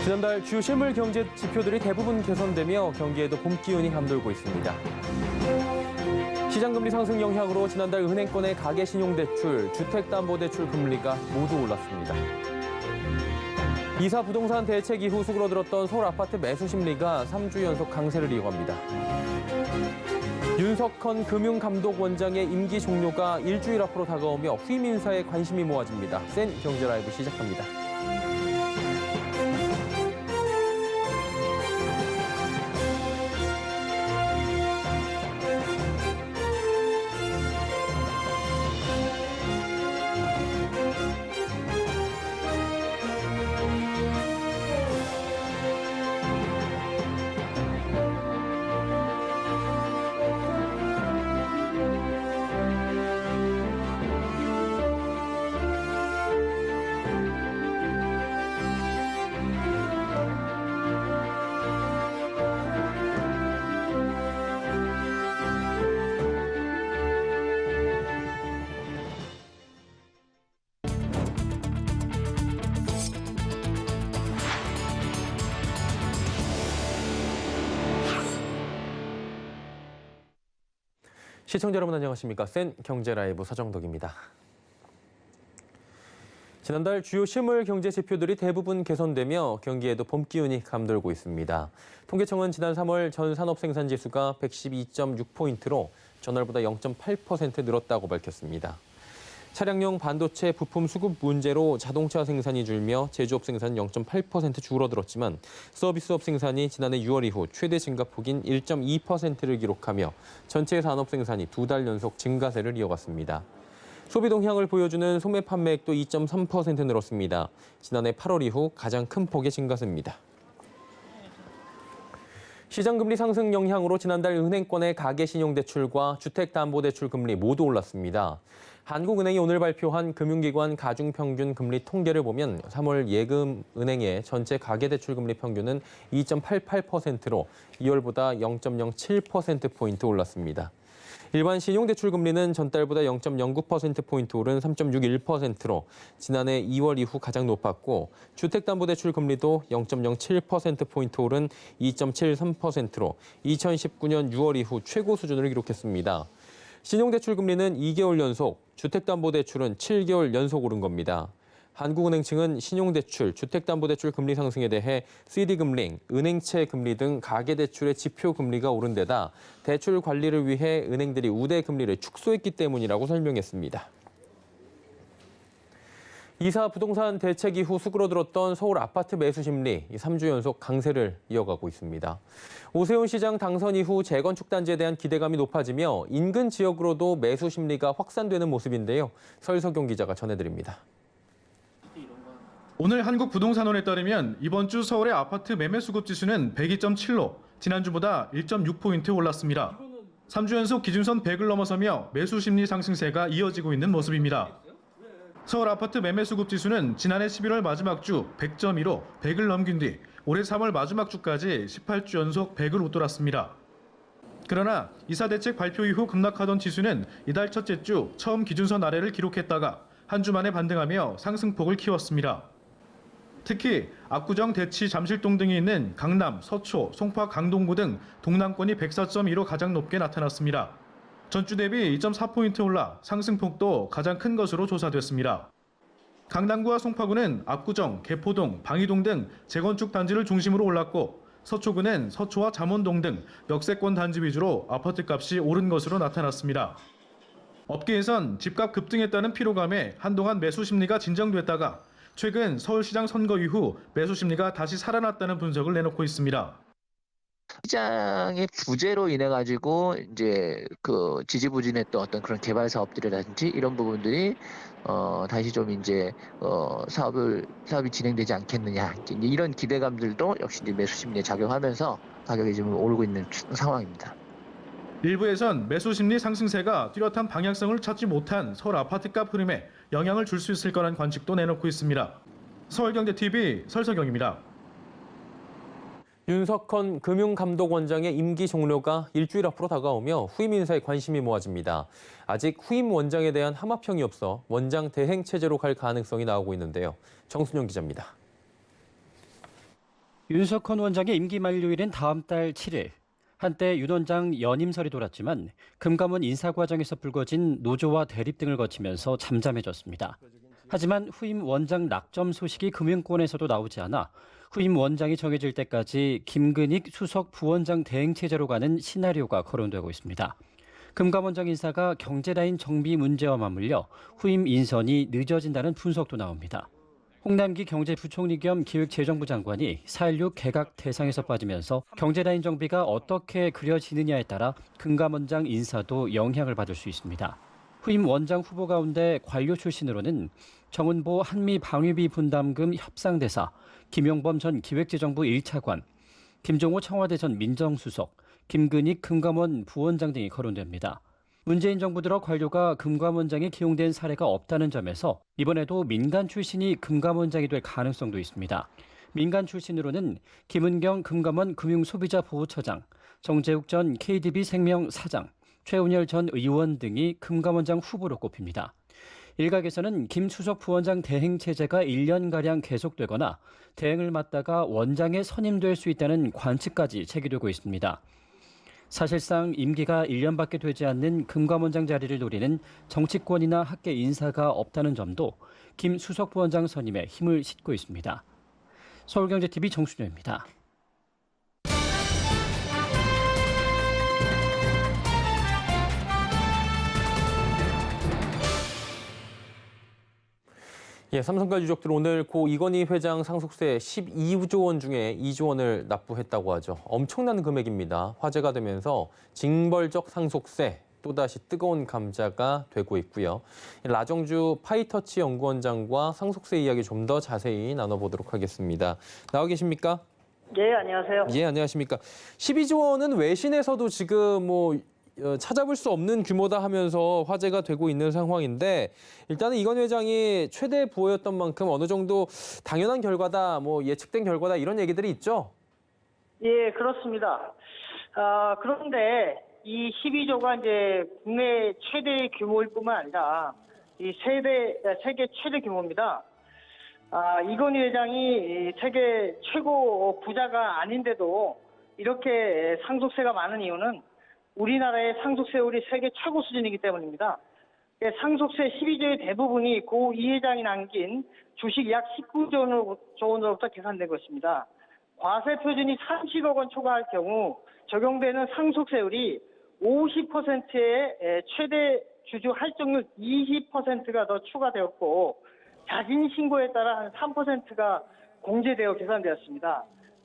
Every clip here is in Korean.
지난달 주요 실물 경제 지표들이 대부분 개선되며 경기에도 봄 기운이 감돌고 있습니다. 시장금리 상승 영향으로 지난달 은행권의 가계신용대출, 주택담보대출 금리가 모두 올랐습니다. 이사 부동산 대책 이후 수그러들었던 서울 아파트 매수 심리가 3주 연속 강세를 이어갑니다. 윤석헌 금융감독원장의 임기 종료가 일주일 앞으로 다가오며 후임 인사에 관심이 모아집니다. 센 경제 라이브 시작합니다. 시청자 여러분 안녕하십니까? 센 경제 라이브 서정덕입니다. 지난달 주요 실물 경제 지표들이 대부분 개선되며 경기에도 봄 기운이 감돌고 있습니다. 통계청은 지난 3월 전 산업 생산 지수가 112.6포인트로 전월보다 0.8% 늘었다고 밝혔습니다. 차량용 반도체 부품 수급 문제로 자동차 생산이 줄며 제조업 생산은 0.8% 줄어들었지만 서비스업 생산이 지난해 6월 이후 최대 증가폭인 1.2%를 기록하며 전체 산업 생산이 2달 연속 증가세를 이어갔습니다. 소비 동향을 보여주는 소매 판매액도 2.3% 늘었습니다. 지난해 8월 이후 가장 큰 폭의 증가세입니다. 시장금리 상승 영향으로 지난달 은행권의 가계신용대출과 주택담보대출 금리 모두 올랐습니다. 한국은행이 오늘 발표한 금융기관 가중평균 금리 통계를 보면 3월 예금은행의 전체 가계대출 금리 평균은 2.88%로 2월보다 0.07%포인트 올랐습니다. 일반 신용대출 금리는 전달보다 0.09%포인트 오른 3.61%로 지난해 2월 이후 가장 높았고 주택담보대출 금리도 0.07%포인트 오른 2.73%로 2019년 6월 이후 최고 수준을 기록했습니다. 신용대출 금리는 2개월 연속, 주택담보대출은 7개월 연속 오른 겁니다. 한국은행 측은 신용대출, 주택담보대출 금리 상승에 대해 CD금리, 은행채 금리 등 가계대출의 지표 금리가 오른 데다 대출 관리를 위해 은행들이 우대 금리를 축소했기 때문이라고 설명했습니다. 이사 부동산 대책 이후 수그러들었던 서울 아파트 매수 심리 3주 연속 강세를 이어가고 있습니다. 오세훈 시장 당선 이후 재건축 단지에 대한 기대감이 높아지며 인근 지역으로도 매수 심리가 확산되는 모습인데요. 설석용 기자가 전해드립니다. 오늘 한국부동산원에 따르면 이번 주 서울의 아파트 매매 수급 지수는 102.7로 지난주보다 1.6포인트 올랐습니다. 3주 연속 기준선 100을 넘어서며 매수 심리 상승세가 이어지고 있는 모습입니다. 서울 아파트 매매 수급 지수는 지난해 11월 마지막 주 100.2로 100을 넘긴 뒤 올해 3월 마지막 주까지 18주 연속 100을 웃돌았습니다. 그러나 이사 대책 발표 이후 급락하던 지수는 이달 첫째 주 처음 기준선 아래를 기록했다가 한 주 만에 반등하며 상승폭을 키웠습니다. 특히 압구정, 대치, 잠실동 등이 있는 강남, 서초, 송파, 강동구 등 동남권이 104.2로 가장 높게 나타났습니다. 전주 대비 2.4포인트 올라 상승폭도 가장 큰 것으로 조사됐습니다. 강남구와 송파구는 압구정, 개포동, 방이동 등 재건축 단지를 중심으로 올랐고 서초구는 서초와 잠원동 등 역세권 단지 위주로 아파트값이 오른 것으로 나타났습니다. 업계에선 집값 급등했다는 피로감에 한동안 매수 심리가 진정됐다가 최근 서울시장 선거 이후 매수 심리가 다시 살아났다는 분석을 내놓고 있습니다. 시장의 부재로 인해 가지고 이제 그 지지부진했던 어떤 그런 개발 사업들이라든지 이런 부분들이 다시 좀 이제 사업이 진행되지 않겠느냐 이런 기대감들도 역시 이제 매수 심리에 작용하면서 가격이 지금 오르고 있는 상황입니다. 일부에선 매수 심리 상승세가 뚜렷한 방향성을 찾지 못한 서울 아파트값 흐름에 영향을 줄 수 있을 거란 관측도 내놓고 있습니다. 서울경제TV 설석영입니다. 윤석헌 금융감독원장의 임기 종료가 일주일 앞으로 다가오며 후임 인사에 관심이 모아집니다. 아직 후임 원장에 대한 함합형이 없어 원장 대행 체제로 갈 가능성이 나오고 있는데요. 정순영 기자입니다. 윤석헌 원장의 임기 만료일은 다음 달 7일. 한때 윤 원장 연임설이 돌았지만 금감원 인사 과정에서 불거진 노조와 대립 등을 거치면서 잠잠해졌습니다. 하지만 후임 원장 낙점 소식이 금융권에서도 나오지 않아 후임 원장이 정해질 때까지 김근익 수석 부원장 대행 체제로 가는 시나리오가 거론되고 있습니다. 금감원장 인사가 경제라인 정비 문제와 맞물려 후임 인선이 늦어진다는 분석도 나옵니다. 홍남기 경제부총리 겸 기획재정부 장관이 4.16 개각 대상에서 빠지면서 경제라인 정비가 어떻게 그려지느냐에 따라 금감원장 인사도 영향을 받을 수 있습니다. 후임 원장 후보 가운데 관료 출신으로는 정은보 한미방위비 분담금 협상대사, 김용범 전 기획재정부 1차관, 김종호 청와대 전 민정수석, 김근익 금감원 부원장 등이 거론됩니다. 문재인 정부 들어 관료가 금감원장에 기용된 사례가 없다는 점에서 이번에도 민간 출신이 금감원장이 될 가능성도 있습니다. 민간 출신으로는 김은경 금감원 금융소비자보호처장, 정재욱 전 KDB 생명 사장, 최운열 전 의원 등이 금감원장 후보로 꼽힙니다. 일각에서는 김 수석 부원장 대행 체제가 1년가량 계속되거나 대행을 맡다가 원장에 선임될 수 있다는 관측까지 제기되고 있습니다. 사실상 임기가 1년밖에 되지 않는 금감원장 자리를 노리는 정치권이나 학계 인사가 없다는 점도 김 수석 부원장 선임에 힘을 싣고 있습니다. 서울경제TV 정순효입니다. 예, 삼성과 유족들 오늘 고 이건희 회장 상속세 12조 원 중에 2조 원을 납부했다고 하죠. 엄청난 금액입니다. 화제가 되면서 징벌적 상속세 또다시 뜨거운 감자가 되고 있고요. 라정주 파이터치 연구원장과 상속세 이야기 좀 더 자세히 나눠보도록 하겠습니다. 나와 계십니까? 네, 안녕하세요. 예, 안녕하십니까. 12조 원은 외신에서도 지금 찾아볼 수 없는 규모다 하면서 화제가 되고 있는 상황인데 일단은 이건 회장이 최대 부호였던 만큼 어느 정도 당연한 결과다, 예측된 결과다 이런 얘기들이 있죠? 예, 그렇습니다. 그런데 이 12조가 이제 국내 최대 규모일 뿐만 아니라 이 세계 최대 규모입니다. 이건희 회장이 세계 최고 부자가 아닌데도 이렇게 상속세가 많은 이유는 우리나라의 상속세율이 세계 최고 수준이기 때문입니다. 상속세 12조의 대부분이 고 이 회장이 남긴 주식 약 19조 원으로부터 계산된 것입니다. 과세 표준이 30억 원 초과할 경우 적용되는 상속세율이 50%의 최대 주주 할증률 20%가 더 추가되었고 자진 신고에 따라 한 3%가 공제되어 계산되었습니다.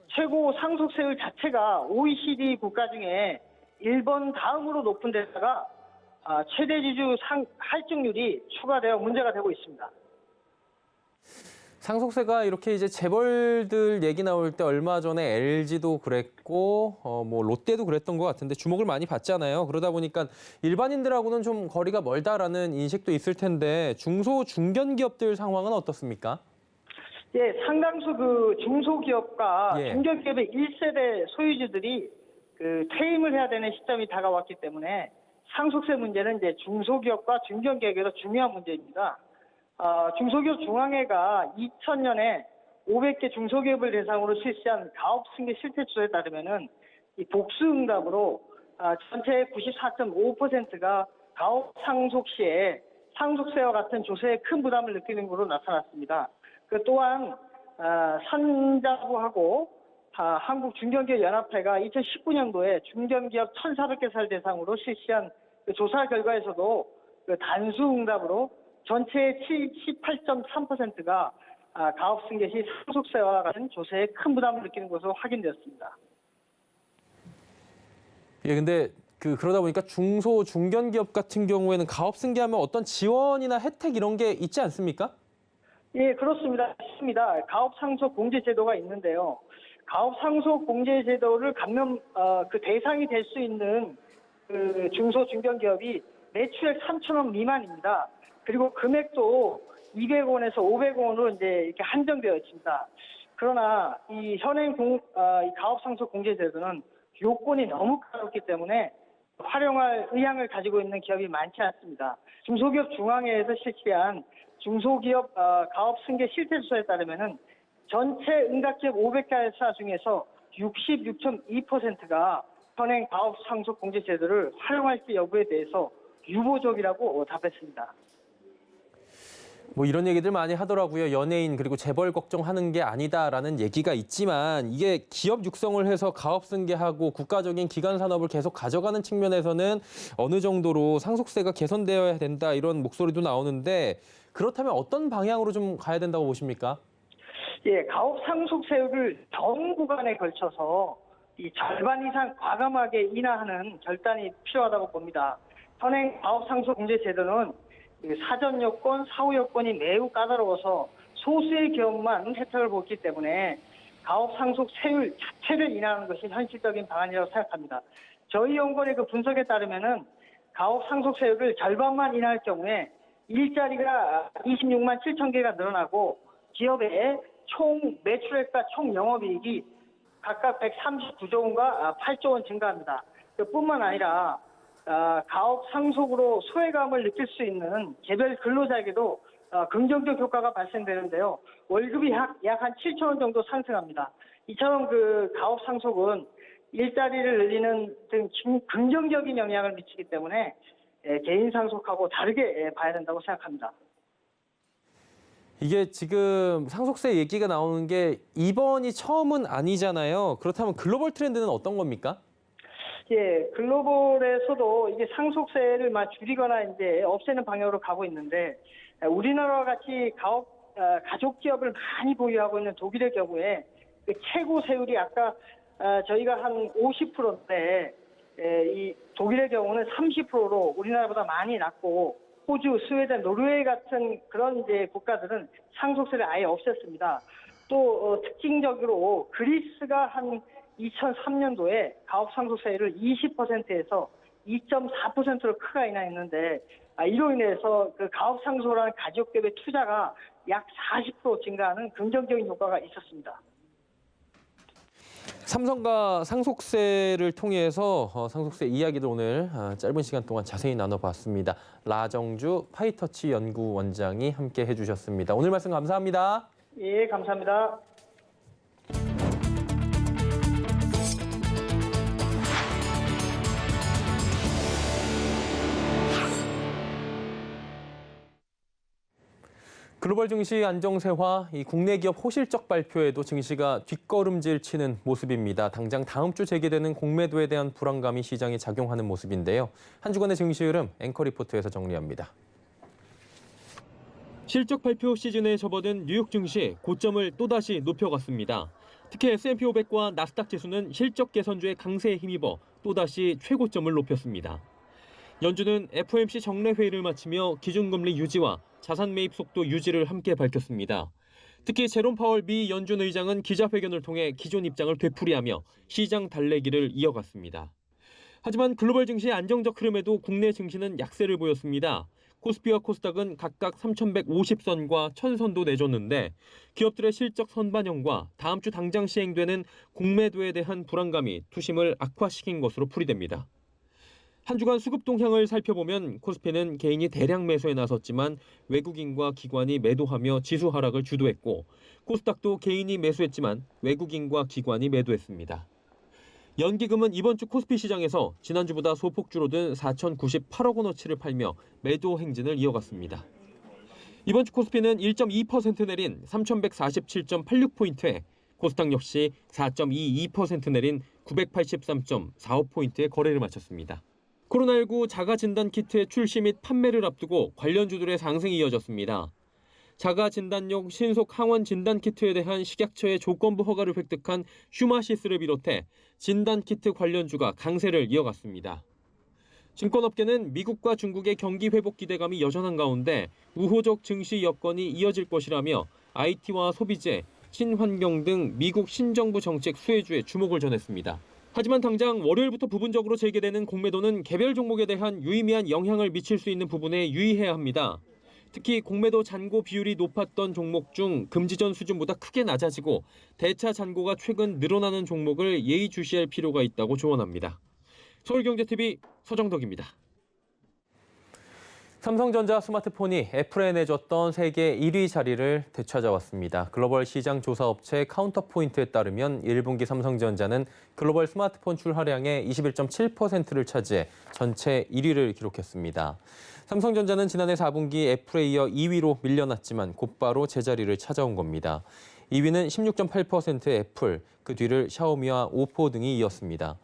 최고 상속세율 자체가 OECD 국가 중에 일본 다음으로 높은 데다가 최대 주주 할증률이 추가되어 문제가 되고 있습니다. 상속세가 이렇게 이제 재벌들 얘기 나올 때 얼마 전에 LG도 그랬고 롯데도 그랬던 것 같은데 주목을 많이 받잖아요. 그러다 보니까 일반인들하고는 좀 거리가 멀다라는 인식도 있을 텐데 중소 중견 기업들 상황은 어떻습니까? 예, 상당수 그 중소기업과 예. 중견기업의 1세대 소유주들이 퇴임을 해야 되는 시점이 다가왔기 때문에 상속세 문제는 이제 중소기업과 중견기업에서 중요한 문제입니다. 중소기업 중앙회가 2000년에 500개 중소기업을 대상으로 실시한 가업 승계 실태 조사에 따르면은 이 복수응답으로 전체의 94.5%가 가업 상속 시에 상속세와 같은 조세에 큰 부담을 느끼는 것으로 나타났습니다. 그 또한 산자부하고 한국중견기업연합회가 2019년도에 중견기업 1,400개사를 대상으로 실시한 그 조사 결과에서도 그 단수응답으로 전체의 78.3%가 가업 승계 시 상속세와 같은 조세에 큰 부담을 느끼는 것으로 확인되었습니다. 예, 근데 그러다 보니까 중소 중견 기업 같은 경우에는 가업 승계하면 어떤 지원이나 혜택 이런 게 있지 않습니까? 예, 그렇습니다. 있습니다. 가업 상속 공제 제도가 있는데요. 가업 상속 공제 제도를 그 대상이 될 수 있는 그 중소 중견 기업이 매출액 3,000원 미만입니다. 그리고 금액도 200원에서 500원으로 이제 이렇게 한정되어 있습니다. 그러나 이 현행 이 가업 상속 공제 제도는 요건이 너무 까다롭기 때문에 활용할 의향을 가지고 있는 기업이 많지 않습니다. 중소기업 중앙회에서 실시한 중소기업 가업 승계 실태 조사에 따르면은 전체 응답기업 500개사 중에서 66.2%가 현행 가업 상속 공제 제도를 활용할지 여부에 대해서 유보적이라고 답했습니다. 뭐 이런 얘기들 많이 하더라고요. 연예인 그리고 재벌 걱정하는 게 아니다라는 얘기가 있지만 이게 기업 육성을 해서 가업 승계하고 국가적인 기관 산업을 계속 가져가는 측면에서는 어느 정도로 상속세가 개선되어야 된다 이런 목소리도 나오는데 그렇다면 어떤 방향으로 좀 가야 된다고 보십니까? 예, 가업 상속세율을 전 구간에 걸쳐서 이 절반 이상 과감하게 인하하는 결단이 필요하다고 봅니다. 현행 가업 상속 공제 제도는 사전 요건, 사후 요건이 매우 까다로워서 소수의 기업만 혜택을 보기 때문에 가업 상속세율 자체를 인하하는 것이 현실적인 방안이라고 생각합니다. 저희 연구원의 그 분석에 따르면은 가업 상속세율을 절반만 인하할 경우에 일자리가 26만 7천 개가 늘어나고 기업의 총 매출액과 총 영업이익이 각각 139조 원과 8조 원 증가합니다. 뿐만 아니라 가업 상속으로 소외감을 느낄 수 있는 개별 근로자에게도 긍정적 효과가 발생되는데요. 월급이 약 한 7천 원 정도 상승합니다. 이처럼 그 가업 상속은 일자리를 늘리는 등 긍정적인 영향을 미치기 때문에 개인 상속하고 다르게 봐야 된다고 생각합니다. 이게 지금 상속세 얘기가 나오는 게 이번이 처음은 아니잖아요. 그렇다면 글로벌 트렌드는 어떤 겁니까? 예, 글로벌에서도 이게 상속세를 줄이거나 이제 없애는 방향으로 가고 있는데 우리나라와 같이 가족 기업을 많이 보유하고 있는 독일의 경우에 그 최고 세율이 아까 저희가 한 50%인데 이 독일의 경우는 30%로 우리나라보다 많이 낮고 호주, 스웨덴, 노르웨이 같은 그런 이제 국가들은 상속세를 아예 없앴습니다. 또 특징적으로 그리스가 한 2003년도에 가업 상속세율을 20%에서 2.4%로 크게 인하했는데 이로 인해서 그 가업 상속을 가족 기업의 투자가 약 40% 증가하는 긍정적인 효과가 있었습니다. 삼성과 상속세를 통해서 상속세 이야기를 오늘 짧은 시간 동안 자세히 나눠봤습니다. 라정주 파이터치 연구원장이 함께 해주셨습니다. 오늘 말씀 감사합니다. 예, 감사합니다. 글로벌 증시 안정세화, 이 국내 기업 호실적 발표에도 증시가 뒷걸음질 치는 모습입니다. 당장 다음 주 재개되는 공매도에 대한 불안감이 시장에 작용하는 모습인데요. 한 주간의 증시 흐름 앵커 리포트에서 정리합니다. 실적 발표 시즌에 접어든 뉴욕 증시 고점을 또다시 높여갔습니다. 특히 S&P 500과 나스닥 지수는 실적 개선주의 강세에 힘입어 또다시 최고점을 높였습니다. 연준은 FOMC 정례회의를 마치며 기준금리 유지와 자산 매입 속도 유지를 함께 밝혔습니다. 특히 제롬 파월 미 연준 의장은 기자회견을 통해 기존 입장을 되풀이하며 시장 달래기를 이어갔습니다. 하지만 글로벌 증시의 안정적 흐름에도 국내 증시는 약세를 보였습니다. 코스피와 코스닥은 각각 3,150선과 1,000선도 내줬는데 기업들의 실적 선반영과 다음 주 당장 시행되는 공매도에 대한 불안감이 투심을 악화시킨 것으로 풀이됩니다. 한 주간 수급 동향을 살펴보면 코스피는 개인이 대량 매수에 나섰지만 외국인과 기관이 매도하며 지수 하락을 주도했고 코스닥도 개인이 매수했지만 외국인과 기관이 매도했습니다. 연기금은 이번 주 코스피 시장에서 지난주보다 소폭 줄어든 4,098억 원어치를 팔며 매도 행진을 이어갔습니다. 이번 주 코스피는 1.2% 내린 3,147.86포인트에 코스닥 역시 4.22% 내린 983.45포인트의 거래를 마쳤습니다. 코로나19 자가진단키트의 출시 및 판매를 앞두고 관련주들의 상승이 이어졌습니다. 자가진단용 신속 항원 진단키트에 대한 식약처의 조건부 허가를 획득한 슈마시스를 비롯해 진단키트 관련주가 강세를 이어갔습니다. 증권업계는 미국과 중국의 경기 회복 기대감이 여전한 가운데 우호적 증시 여건이 이어질 것이라며 IT와 소비재, 친환경 등 미국 신정부 정책 수혜주에 주목을 전했습니다. 하지만 당장 월요일부터 부분적으로 재개되는 공매도는 개별 종목에 대한 유의미한 영향을 미칠 수 있는 부분에 유의해야 합니다. 특히 공매도 잔고 비율이 높았던 종목 중 금지 전 수준보다 크게 낮아지고 대차 잔고가 최근 늘어나는 종목을 예의주시할 필요가 있다고 조언합니다. 서울경제TV 서정덕입니다. 삼성전자 스마트폰이 애플에 내줬던 세계 1위 자리를 되찾아왔습니다. 글로벌 시장 조사업체 카운터포인트에 따르면 1분기 삼성전자는 글로벌 스마트폰 출하량의 21.7%를 차지해 전체 1위를 기록했습니다. 삼성전자는 지난해 4분기 애플에 이어 2위로 밀려났지만 곧바로 제자리를 찾아온 겁니다. 2위는 16.8%의 애플, 그 뒤를 샤오미와 오포 등이 이었습니다.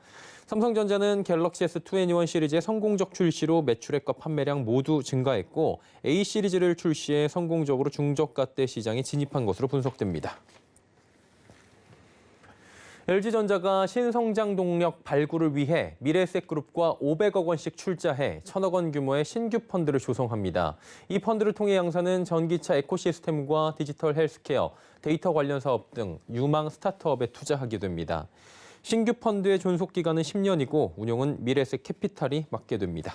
삼성전자는 갤럭시 S21 시리즈의 성공적 출시로 매출액과 판매량 모두 증가했고 A 시리즈를 출시해 성공적으로 중저가대 시장에 진입한 것으로 분석됩니다. LG전자가 신성장 동력 발굴을 위해 미래에셋그룹과 500억 원씩 출자해 1,000억 원 규모의 신규 펀드를 조성합니다. 이 펀드를 통해 양사는 전기차 에코시스템과 디지털 헬스케어, 데이터 관련 사업 등 유망 스타트업에 투자하게 됩니다. 신규 펀드의 존속 기간은 10년이고 운용은 미래에셋 캐피탈이 맡게 됩니다.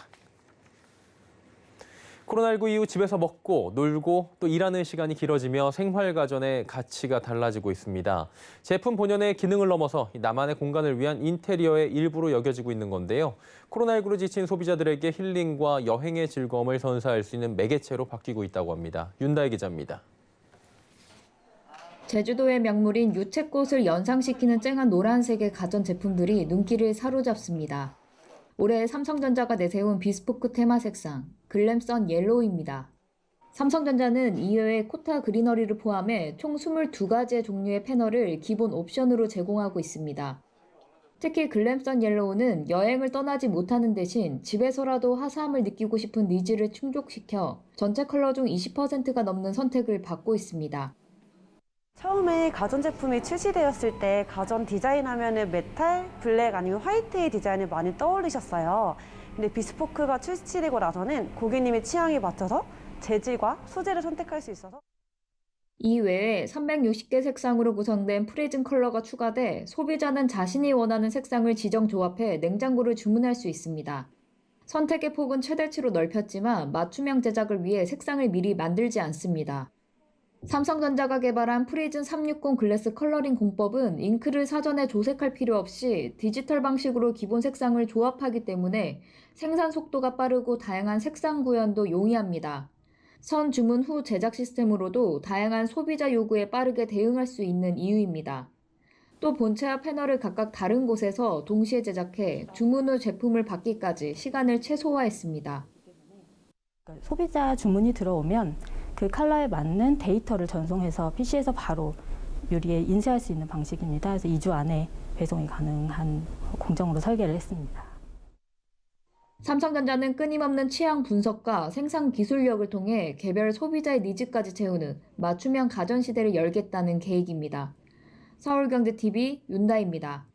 코로나19 이후 집에서 먹고 놀고 또 일하는 시간이 길어지며 생활 가전의 가치가 달라지고 있습니다. 제품 본연의 기능을 넘어서 나만의 공간을 위한 인테리어의 일부로 여겨지고 있는 건데요. 코로나19로 지친 소비자들에게 힐링과 여행의 즐거움을 선사할 수 있는 매개체로 바뀌고 있다고 합니다. 윤다혜 기자입니다. 제주도의 명물인 유채꽃을 연상시키는 쨍한 노란색의 가전제품들이 눈길을 사로잡습니다. 올해 삼성전자가 내세운 비스포크 테마 색상, 글램선 옐로우입니다. 삼성전자는 이외에 코타 그리너리를 포함해 총 22가지의 종류의 패널을 기본 옵션으로 제공하고 있습니다. 특히 글램선 옐로우는 여행을 떠나지 못하는 대신 집에서라도 화사함을 느끼고 싶은 니즈를 충족시켜 전체 컬러 중 20%가 넘는 선택을 받고 있습니다. 처음에 가전제품이 출시되었을 때 가전 디자인 하면은 메탈, 블랙 아니면 화이트의 디자인을 많이 떠올리셨어요. 근데 비스포크가 출시되고 나서는 고객님의 취향에 맞춰서 재질과 소재를 선택할 수 있어서 이 외에 360개 색상으로 구성된 프리즘 컬러가 추가돼 소비자는 자신이 원하는 색상을 지정 조합해 냉장고를 주문할 수 있습니다. 선택의 폭은 최대치로 넓혔지만 맞춤형 제작을 위해 색상을 미리 만들지 않습니다. 삼성전자가 개발한 프리즘 360 글래스 컬러링 공법은 잉크를 사전에 조색할 필요 없이 디지털 방식으로 기본 색상을 조합하기 때문에 생산 속도가 빠르고 다양한 색상 구현도 용이합니다. 선 주문 후 제작 시스템으로도 다양한 소비자 요구에 빠르게 대응할 수 있는 이유입니다. 또 본체와 패널을 각각 다른 곳에서 동시에 제작해 주문 후 제품을 받기까지 시간을 최소화했습니다. 소비자 주문이 들어오면 그 컬러에 맞는 데이터를 전송해서 PC에서 바로 유리에 인쇄할 수 있는 방식입니다. 그래서 2주 안에 배송이 가능한 공정으로 설계를 했습니다. 삼성전자는 끊임없는 취향 분석과 생산 기술력을 통해 개별 소비자의 니즈까지 채우는 맞춤형 가전 시대를 열겠다는 계획입니다. 서울경제TV 윤다입니다.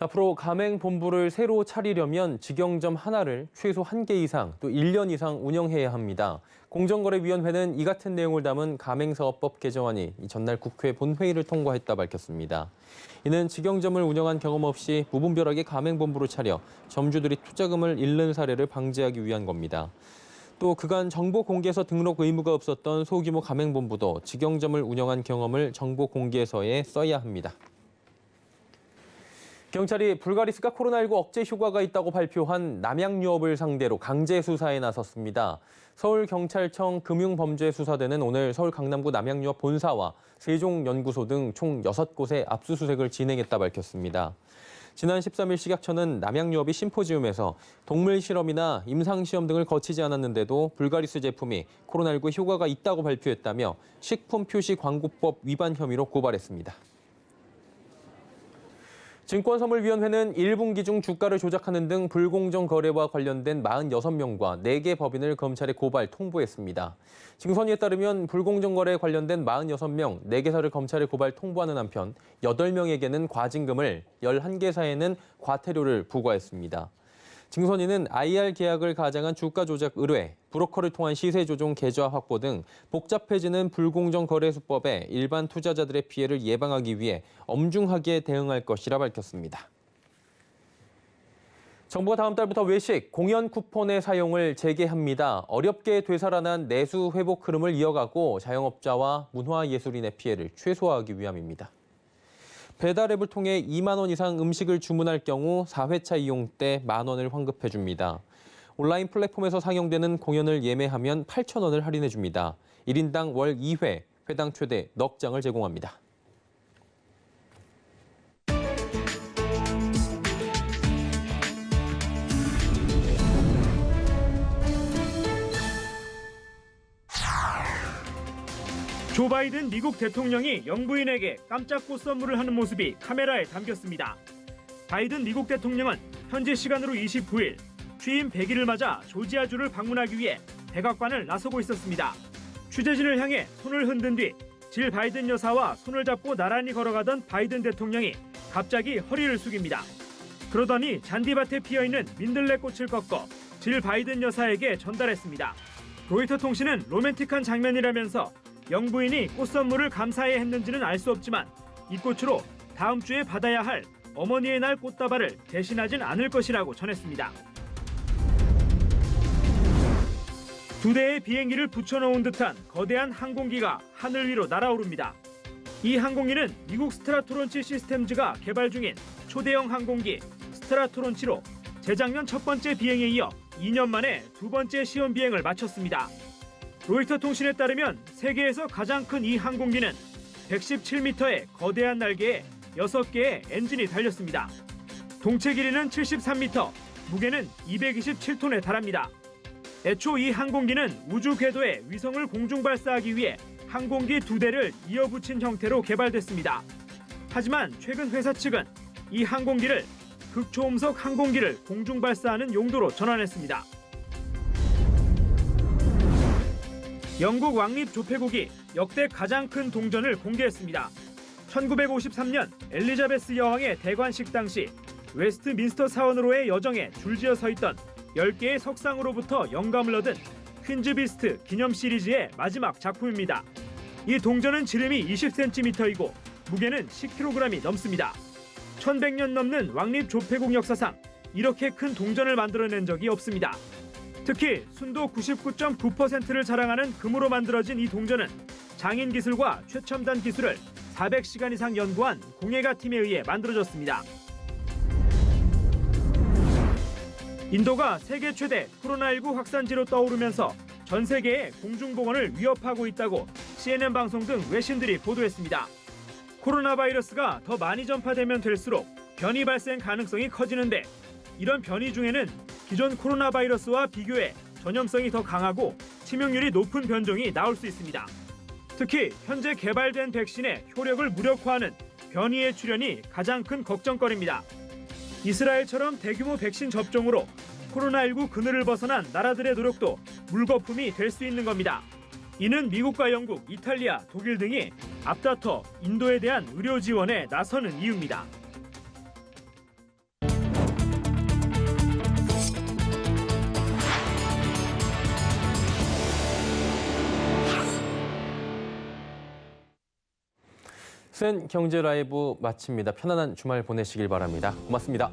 앞으로 가맹본부를 새로 차리려면 직영점 하나를 최소 1개 이상 또 1년 이상 운영해야 합니다. 공정거래위원회는 이 같은 내용을 담은 가맹사업법 개정안이 전날 국회 본회의를 통과했다 밝혔습니다. 이는 직영점을 운영한 경험 없이 무분별하게 가맹본부를 차려 점주들이 투자금을 잃는 사례를 방지하기 위한 겁니다. 또 그간 정보 공개서 등록 의무가 없었던 소규모 가맹본부도 직영점을 운영한 경험을 정보 공개서에 써야 합니다. 경찰이 불가리스가 코로나19 억제 효과가 있다고 발표한 남양유업을 상대로 강제 수사에 나섰습니다. 서울경찰청 금융범죄수사대는 오늘 서울 강남구 남양유업 본사와 세종연구소 등 총 6곳의 압수수색을 진행했다 밝혔습니다. 지난 13일 식약처는 남양유업이 심포지움에서 동물 실험이나 임상시험 등을 거치지 않았는데도 불가리스 제품이 코로나19 효과가 있다고 발표했다며 식품표시광고법 위반 혐의로 고발했습니다. 증권선물위원회는 1분기 중 주가를 조작하는 등 불공정 거래와 관련된 46명과 4개 법인을 검찰에 고발 통보했습니다. 증선위에 따르면 불공정 거래에 관련된 46명, 4개사를 검찰에 고발 통보하는 한편 8명에게는 과징금을, 11개사에는 과태료를 부과했습니다. 증선위는 IR 계약을 가장한 주가 조작 의뢰, 브로커를 통한 시세 조종 계좌 확보 등 복잡해지는 불공정 거래 수법에 일반 투자자들의 피해를 예방하기 위해 엄중하게 대응할 것이라 밝혔습니다. 정부가 다음 달부터 외식, 공연 쿠폰의 사용을 재개합니다. 어렵게 되살아난 내수 회복 흐름을 이어가고 자영업자와 문화예술인의 피해를 최소화하기 위함입니다. 배달앱을 통해 2만 원 이상 음식을 주문할 경우 4회차 이용 때 1만 원을 환급해 줍니다. 온라인 플랫폼에서 상영되는 공연을 예매하면 8,000원을 할인해 줍니다. 1인당 월 2회, 회당 최대 넉 장을 제공합니다. 조 바이든 미국 대통령이 영부인에게 깜짝 꽃선물을 하는 모습이 카메라에 담겼습니다. 바이든 미국 대통령은 현지 시간으로 29일 취임 100일을 맞아 조지아주를 방문하기 위해 백악관을 나서고 있었습니다. 취재진을 향해 손을 흔든 뒤 질 바이든 여사와 손을 잡고 나란히 걸어가던 바이든 대통령이 갑자기 허리를 숙입니다. 그러더니 잔디밭에 피어있는 민들레꽃을 꺾어 질 바이든 여사에게 전달했습니다. 로이터 통신은 로맨틱한 장면이라면서 영부인이 꽃 선물을 감사해 했는지는 알 수 없지만 이 꽃으로 다음 주에 받아야 할 어머니의 날 꽃다발을 대신하진 않을 것이라고 전했습니다. 두 대의 비행기를 붙여놓은 듯한 거대한 항공기가 하늘 위로 날아오릅니다. 이 항공기는 미국 스트라토론치 시스템즈가 개발 중인 초대형 항공기 스트라토론치로 재작년 첫 번째 비행에 이어 2년 만에 두 번째 시험 비행을 마쳤습니다. 로이터 통신에 따르면 세계에서 가장 큰 이 항공기는 117m의 거대한 날개에 6개의 엔진이 달렸습니다. 동체 길이는 73m, 무게는 227톤에 달합니다. 애초 이 항공기는 우주 궤도에 위성을 공중 발사하기 위해 항공기 2대를 이어붙인 형태로 개발됐습니다. 하지만 최근 회사 측은 이 항공기를 극초음속 항공기를 공중 발사하는 용도로 전환했습니다. 영국 왕립 조폐국이 역대 가장 큰 동전을 공개했습니다. 1953년 엘리자베스 여왕의 대관식 당시 웨스트민스터 사원으로의 여정에 줄지어 서 있던 10개의 석상으로부터 영감을 얻은 퀸즈 비스트 기념 시리즈의 마지막 작품입니다. 이 동전은 지름이 20cm이고 무게는 10kg이 넘습니다. 1100년 넘는 왕립 조폐국 역사상 이렇게 큰 동전을 만들어낸 적이 없습니다. 특히 순도 99.9%를 자랑하는 금으로 만들어진 이 동전은 장인 기술과 최첨단 기술을 400시간 이상 연구한 공예가 팀에 의해 만들어졌습니다. 인도가 세계 최대 코로나19 확산지로 떠오르면서 전 세계의 공중보건을 위협하고 있다고 CNN 방송 등 외신들이 보도했습니다. 코로나 바이러스가 더 많이 전파되면 될수록 변이 발생 가능성이 커지는데 이런 변이 중에는 기존 코로나 바이러스와 비교해 전염성이 더 강하고 치명률이 높은 변종이 나올 수 있습니다. 특히 현재 개발된 백신의 효력을 무력화하는 변이의 출현이 가장 큰 걱정거리입니다. 이스라엘처럼 대규모 백신 접종으로 코로나19 그늘을 벗어난 나라들의 노력도 물거품이 될 수 있는 겁니다. 이는 미국과 영국, 이탈리아, 독일 등이 앞다퉈 인도에 대한 의료 지원에 나서는 이유입니다. 센 경제 라이브 마칩니다. 편안한 주말 보내시길 바랍니다. 고맙습니다.